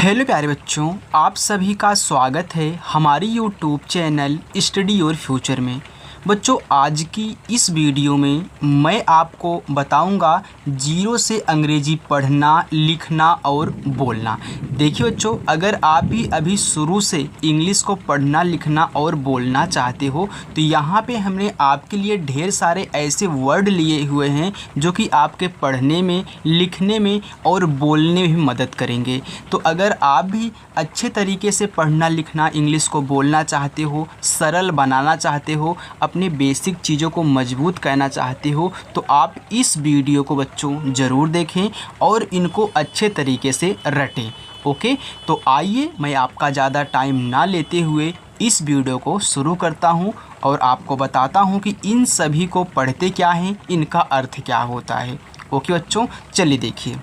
Hello प्यारे बच्चों, आप सभी का स्वागत है हमारी YouTube channel study your future में। बच्चों, आज की इस वीडियो में मैं आपको बताऊंगा जीरो से अंग्रेजी पढ़ना, लिखना और बोलना। देखिए बच्चों, अगर आप भी अभी शुरू से इंग्लिश को पढ़ना, लिखना और बोलना चाहते हो तो यहाँ पे हमने आपके लिए ढेर सारे ऐसे वर्ड लिए हुए हैं जो कि आपके पढ़ने में, लिखने में और बोलने में भी मदद करेंगे। तो अगर आप भी अच्छे तरीके से पढ़ना, लिखना, इंग्लिश को बोलना चाहते हो, सरल बनाना चाहते हो, अपने बेसिक चीज़ों को मजबूत करना चाहते हो तो आप इस वीडियो को बच्चों ज़रूर देखें और इनको अच्छे तरीके से रटें। ओके, तो आइए मैं आपका ज़्यादा टाइम ना लेते हुए इस वीडियो को शुरू करता हूं और आपको बताता हूं कि इन सभी को पढ़ते क्या हैं, इनका अर्थ क्या होता है। ओके बच्चों, चलिए देखिए,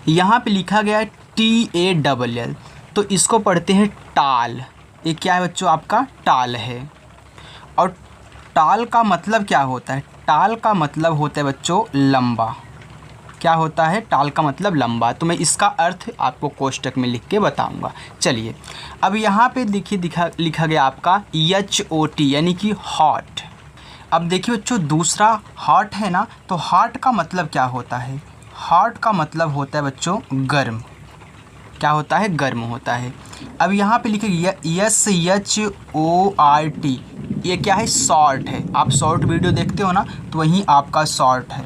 यहाँ पे लिखा गया है TALL, तो इसको पढ़ते हैं टाल। ये क्या है बच्चों? आपका टाल है। और टाल का मतलब क्या होता है? टाल का मतलब होता है बच्चों लंबा। क्या होता है? टाल का मतलब लंबा। तो मैं इसका अर्थ आपको कोष्टक में लिख के बताऊंगा। चलिए, अब यहाँ पे देखिए लिखा गया आपका HOT यानी कि हॉट। अब देखिए बच्चों, दूसरा हॉट है ना, तो हॉट का मतलब क्या होता है? हॉट का मतलब होता है बच्चों गर्म। क्या होता है? गर्म होता है। अब यहाँ पे लिखे SHORT, ये क्या है? शॉर्ट है। आप शॉर्ट वीडियो देखते हो ना, तो वहीं आपका शॉर्ट है,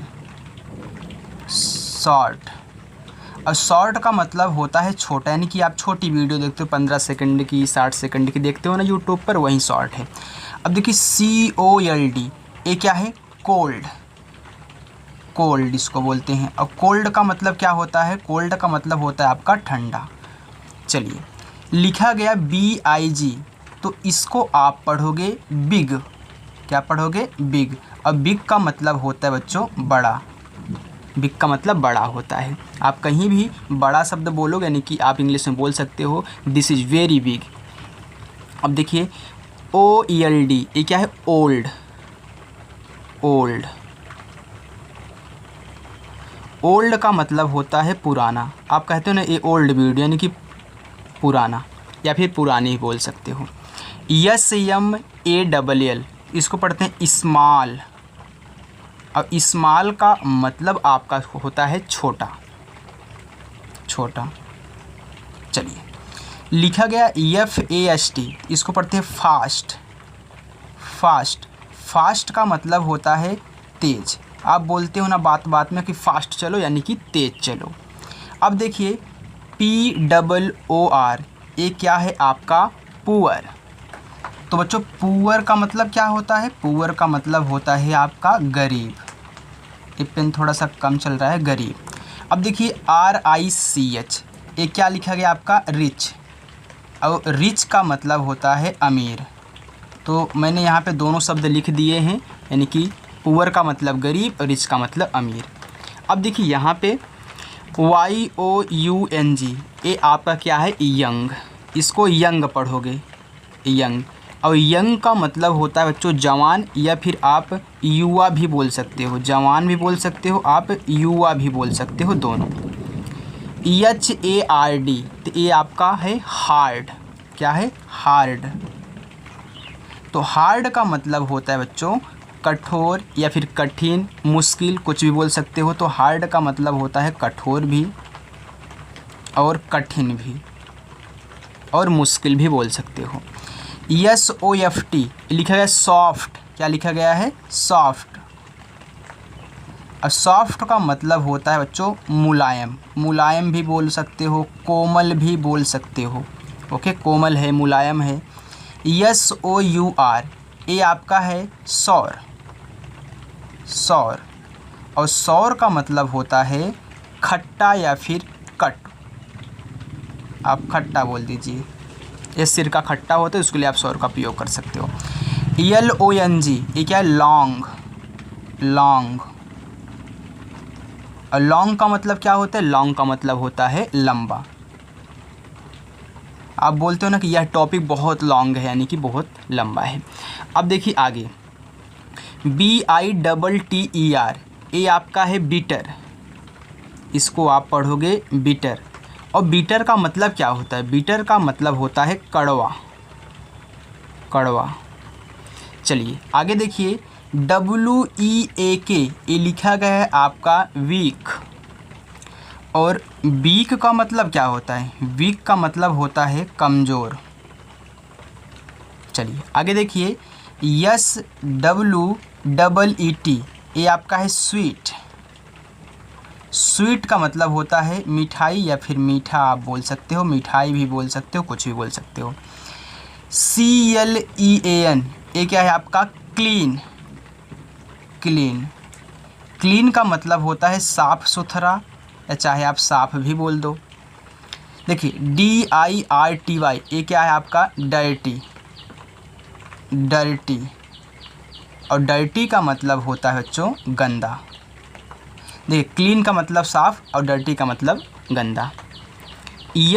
शॉर्ट। और शॉर्ट का मतलब होता है छोटा, यानी कि आप छोटी वीडियो देखते हो, 15 सेकंड की, 60 सेकंड की देखते हो ना यूट्यूब पर, वहीं शॉर्ट है। अब देखिए COLD, ये क्या है? कोल्ड। कोल्ड इसको बोलते हैं। और कोल्ड का मतलब क्या होता है? कोल्ड का मतलब होता है आपका ठंडा। चलिए, लिखा गया BIG, तो इसको आप पढ़ोगे बिग। क्या पढ़ोगे? बिग। और बिग का मतलब होता है बच्चों बड़ा। बिग का मतलब बड़ा होता है। आप कहीं भी बड़ा शब्द बोलोगे, यानी कि आप इंग्लिश में बोल सकते हो दिस इज़ वेरी बिग। अब देखिए OLD, ये क्या है? ओल्ड। ओल्ड। ओल्ड का मतलब होता है पुराना। आप कहते हो ना ये ओल्ड वीडियो, यानी कि पुराना या फिर पुरानी ही बोल सकते हो। SMALL, इसको पढ़ते हैं स्मॉल। अब स्मॉल का मतलब आपका होता है छोटा, छोटा। चलिए, लिखा गया FAST, इसको पढ़ते हैं फास्ट। फास्ट। फास्ट का मतलब होता है तेज। आप बोलते हो ना बात बात में कि फास्ट चलो, यानी कि तेज चलो। अब देखिए POOR, ये क्या है? आपका पुअर। तो बच्चों, पुअर का मतलब क्या होता है? पुअर का मतलब होता है आपका गरीब। ये पेन थोड़ा सा कम चल रहा है, गरीब। अब देखिए RICH, ये क्या लिखा गया? आपका रिच। और रिच का मतलब होता है अमीर। तो मैंने यहाँ पे दोनों शब्द लिख दिए हैं, यानी कि पुअर का मतलब गरीब और रिच का मतलब अमीर। अब देखिए यहाँ पे YOUNG, ये आपका क्या है? यंग। इसको यंग पढ़ोगे, यंग। और यंग का मतलब होता है बच्चों जवान, या फिर आप युवा भी बोल सकते हो। जवान भी बोल सकते हो, आप युवा भी बोल सकते हो, दोनों। HARD, तो ये आपका है हार्ड। क्या है? हार्ड। तो हार्ड का मतलब होता है बच्चों कठोर या फिर कठिन, मुश्किल, कुछ भी बोल सकते हो। तो हार्ड का मतलब होता है कठोर भी और कठिन भी और मुश्किल भी बोल सकते हो। SOFT, लिखा गया सॉफ्ट। क्या लिखा गया है? सॉफ्ट। और सॉफ्ट का मतलब होता है बच्चों मुलायम। मुलायम भी बोल सकते हो, कोमल भी बोल सकते हो। ओके, कोमल है, मुलायम है। SOUR, ये आपका है सौर। सौर। और सौर का मतलब होता है खट्टा या फिर कट। आप खट्टा बोल दीजिए, ये सिर का खट्टा होता है, उसके लिए आप सौर का प्रयोग कर सकते हो। LONG, ये क्या है? लॉन्ग। लॉन्ग। और लॉन्ग का मतलब क्या होता है? लॉन्ग का मतलब होता है लंबा। आप बोलते हो ना कि यह टॉपिक बहुत लॉन्ग है, यानी कि बहुत लंबा है। अब देखिए आगे BITTER, ये आपका है बिटर। इसको आप पढ़ोगे बिटर। और बीटर का मतलब क्या होता है? बीटर का मतलब होता है कड़वा, कड़वा। चलिए आगे देखिए, WEAK ये लिखा गया है आपका वीक। और वीक का मतलब क्या होता है? वीक का मतलब होता है कमज़ोर। चलिए आगे देखिए, SWEET ये आपका है स्वीट। स्वीट का मतलब होता है मिठाई या फिर मीठा आप बोल सकते हो, मिठाई भी बोल सकते हो, कुछ भी बोल सकते हो। CLEAN ये क्या है आपका? Clean, clean. क्लीन का मतलब होता है साफ़ सुथरा, या चाहे आप साफ़ भी बोल दो। देखिए DIRTY ये क्या है आपका? Dirty, dirty. और डर्टी का मतलब होता है बच्चों गंदा। देखिए क्लीन का मतलब साफ़ और डर्टी का मतलब गंदा।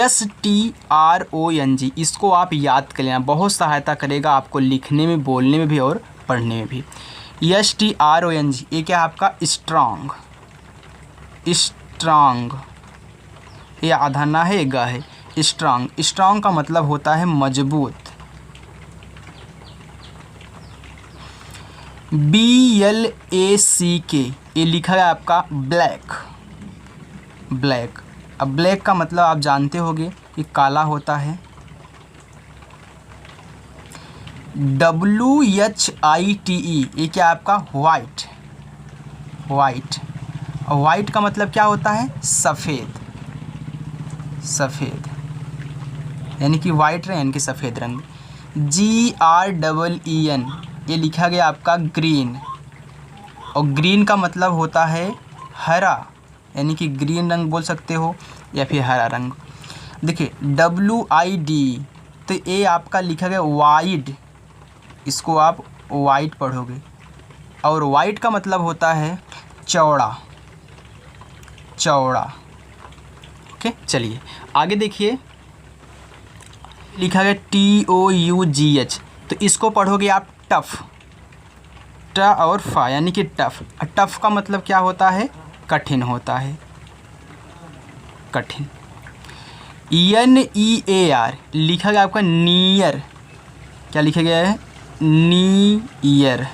STRONG इसको आप याद कर लेना, बहुत सहायता करेगा आपको लिखने में, बोलने में भी और पढ़ने में भी। STRONG ये क्या है आपका? Strong, strong. ये आधा ना है, ग है, स्ट्रांग। स्ट्रांग का मतलब होता है मजबूत। BLACK ये लिखा है आपका ब्लैक, ब्लैक। अब ब्लैक का मतलब आप जानते होंगे कि काला होता है। WHITE ये क्या आपका? White, white. और वाइट का मतलब क्या होता है? सफ़ेद, सफ़ेद, यानी कि वाइट रंग यानी कि सफ़ेद रंग। GREEN ये लिखा गया आपका ग्रीन। और ग्रीन का मतलब होता है हरा, यानी कि ग्रीन रंग बोल सकते हो या फिर हरा रंग। देखिए WID तो ये आपका लिखा गया वाइड, इसको आप वाइट पढ़ोगे। और वाइट का मतलब होता है चौड़ा, चौड़ा। ओके चलिए आगे देखिए, लिखा गया TOUGH तो इसको पढ़ोगे आप टफ, ट और फा यानी कि टफ। टफ का मतलब क्या होता है? कठिन होता है, कठिन। NEAR लिखा गया आपका नियर, क्या लिखा गया है? नियर।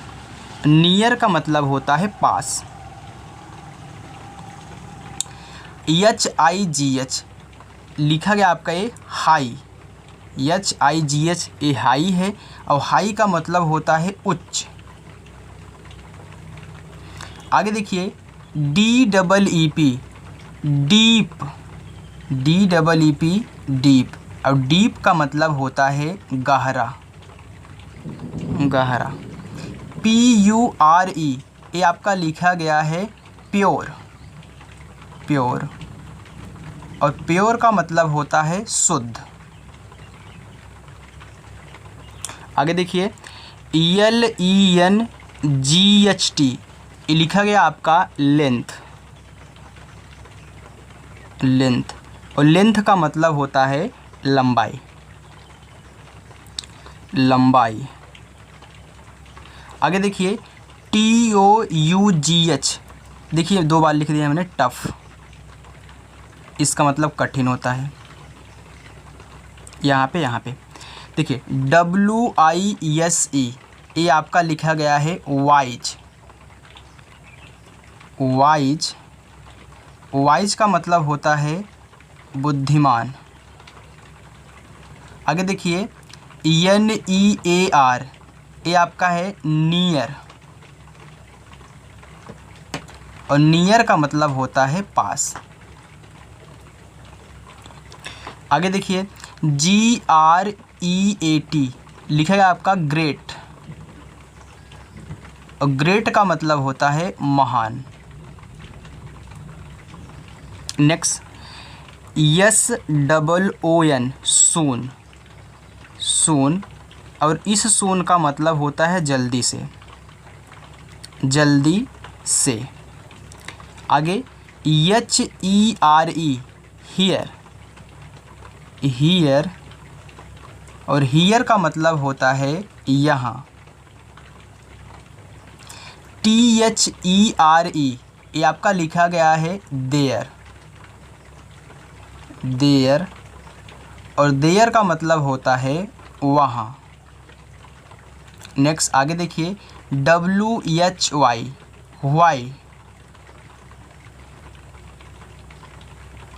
नियर का मतलब होता है पास। HIGH लिखा गया आपका ये हाई, HIGH ये हाई है। और हाई का मतलब होता है उच्च। आगे देखिए DEEP डीप, DEEP डीप। और डीप का मतलब होता है गहरा, गहरा। PURE ये आपका लिखा गया है प्योर, प्योर। और प्योर का मतलब होता है शुद्ध। आगे देखिए LENGHT ये लिखा गया आपका लेंथ, लेंथ। और लेंथ का मतलब होता है लंबाई, लंबाई। आगे देखिए TOUGH देखिए 2 बार लिख दिया मैंने टफ, इसका मतलब कठिन होता है। यहाँ पे देखिए WISE ये आपका लिखा गया है वाइज, वाइज। वाइज का मतलब होता है बुद्धिमान। आगे देखिए NEAR ये आपका है नियर। और नियर का मतलब होता है पास। आगे देखिए GREAT लिखा है आपका ग्रेट। और ग्रेट का मतलब होता है महान। नेक्स्ट SOON सून, सून। और इस सून का मतलब होता है जल्दी से, जल्दी से। आगे HERE हियर, हियर। और हियर का मतलब होता है यहाँ। THERE ये आपका लिखा गया है देयर, देयर, और देयर का मतलब होता है वहाँ। नेक्स्ट आगे देखिए, WHY, वाई,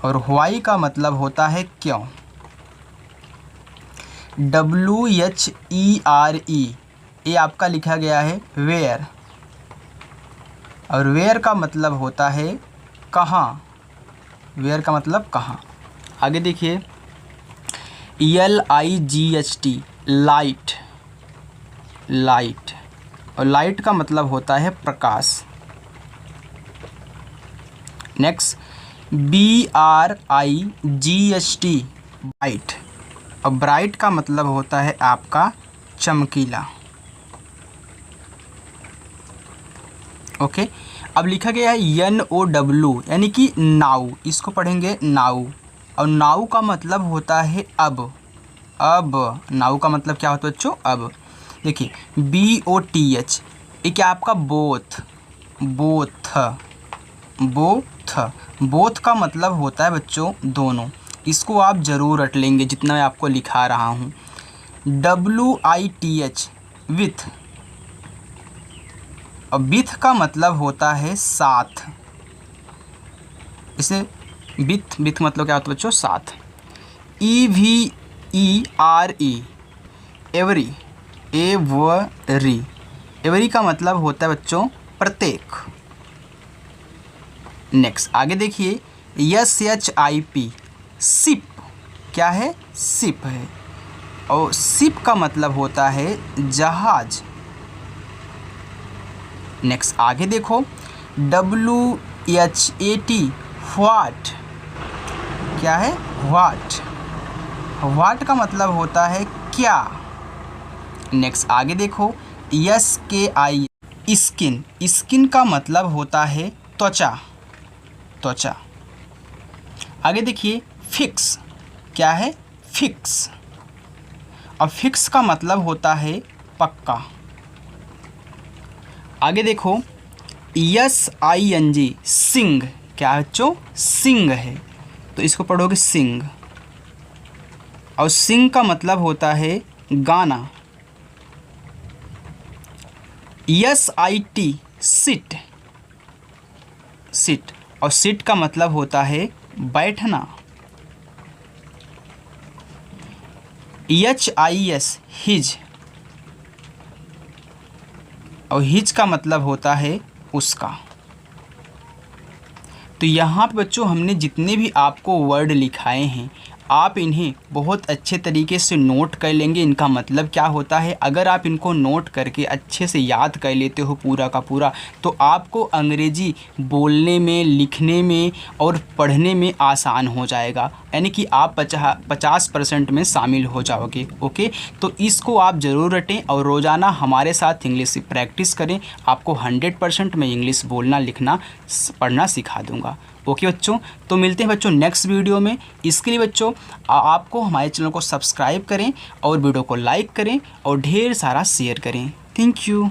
और वाई का मतलब होता है क्यों। WHERE, ये आपका लिखा गया है वेयर, और वेयर का मतलब होता है कहाँ। वेयर का मतलब कहाँ। आगे देखिए, LIGHT, लाइट, लाइट, और लाइट का मतलब होता है प्रकाश। नेक्स्ट, BRIGHT, ब्राइट, और ब्राइट का मतलब होता है आपका चमकीला। ओके, अब लिखा गया है NOW, यानी कि नाउ, इसको पढ़ेंगे नाउ, और नाउ का मतलब होता है अब। अब नाउ का मतलब क्या होता है बच्चों, अब। देखिए, BOTH, ये क्या आपका बोथ, बोथ, बोथ, बोथ का मतलब होता है बच्चों दोनों। इसको आप ज़रूर रट लेंगे जितना मैं आपको लिखा रहा हूँ। WITH, विथ, और विथ का मतलब होता है साथ। इसे विथ, विथ मतलब क्या होता है बच्चों, साथ। EVERE, एवरी, एवरी, एवरी का मतलब होता है बच्चों प्रत्येक। नेक्स्ट आगे देखिए, SHIP, शिप, क्या है, शिप है, और शिप का मतलब होता है जहाज। नेक्स्ट आगे देखो, WHAT, व्हाट, क्या है, व्हाट, व्हाट का मतलब होता है क्या। नेक्स्ट आगे देखो, SKI, स्किन, स्किन का मतलब होता है त्वचा, त्वचा। आगे देखिए, फिक्स, क्या है, फिक्स, और फिक्स का मतलब होता है पक्का। आगे देखो, SING, सिंग, क्या है बच्चों, सिंग है, तो इसको पढ़ोगे सिंग, और सिंग का मतलब होता है गाना। SIT, सिट, सिट, और सिट का मतलब होता है बैठना। HIS, हिज, और हिज का मतलब होता है उसका। तो यहाँ पे बच्चों हमने जितने भी आपको वर्ड लिखाए हैं, आप इन्हें बहुत अच्छे तरीके से नोट कर लेंगे, इनका मतलब क्या होता है। अगर आप इनको नोट करके अच्छे से याद कर लेते हो पूरा का पूरा, तो आपको अंग्रेजी बोलने में, लिखने में और पढ़ने में आसान हो जाएगा, यानी कि आप 50% में शामिल हो जाओगे। ओके, तो इसको आप ज़रूर रटें और रोज़ाना हमारे साथ इंग्लिश की प्रैक्टिस करें। आपको 100% मैं इंग्लिश बोलना, लिखना, पढ़ना सिखा दूँगा। ओके बच्चों, तो मिलते हैं बच्चों नेक्स्ट वीडियो में। इसके लिए बच्चों आपको हमारे चैनल को सब्सक्राइब करें और वीडियो को लाइक करें और ढेर सारा शेयर करें। Thank you.